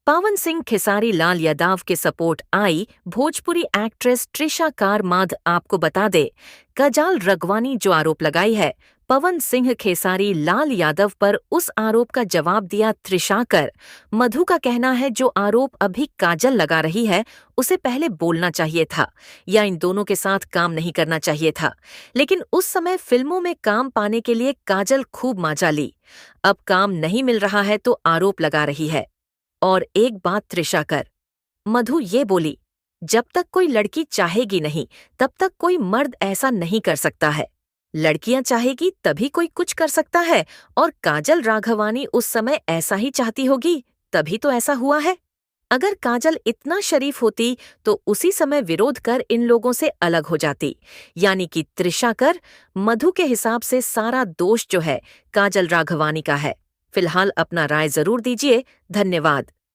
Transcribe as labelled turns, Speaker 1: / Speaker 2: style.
Speaker 1: पवन सिंह खेसारी लाल यादव के सपोर्ट आई भोजपुरी एक्ट्रेस त्रिशा कारमाद आपको बता दे। काजल राघवानी जो आरोप लगाई है पवन सिंह खेसारी लाल यादव पर, उस आरोप का जवाब दिया त्रिशाकर। मधु का कहना है जो आरोप अभी काजल लगा रही है उसे पहले बोलना चाहिए था या इन दोनों के साथ काम नहीं करना चाहिए था। लेकिन उस समय फिल्मों में काम पाने के लिए काजल खूब माजा ली। अब काम नहीं मिल रहा है तो आरोप लगा रही है। और एक बात त्रिशा कर, मधु ये बोली, जब तक कोई लड़की चाहेगी नहीं तब तक कोई मर्द ऐसा नहीं कर सकता है। लड़कियां चाहेगी तभी कोई कुछ कर सकता है और काजल राघवानी उस समय ऐसा ही चाहती होगी तभी तो ऐसा हुआ है। अगर काजल इतना शरीफ होती तो उसी समय विरोध कर इन लोगों से अलग हो जाती। यानी कि त्रिशा कर, मधु के हिसाब से सारा दोष जो है काजल राघवानी का है। फिलहाल अपना राय जरूर दीजिए। धन्यवाद।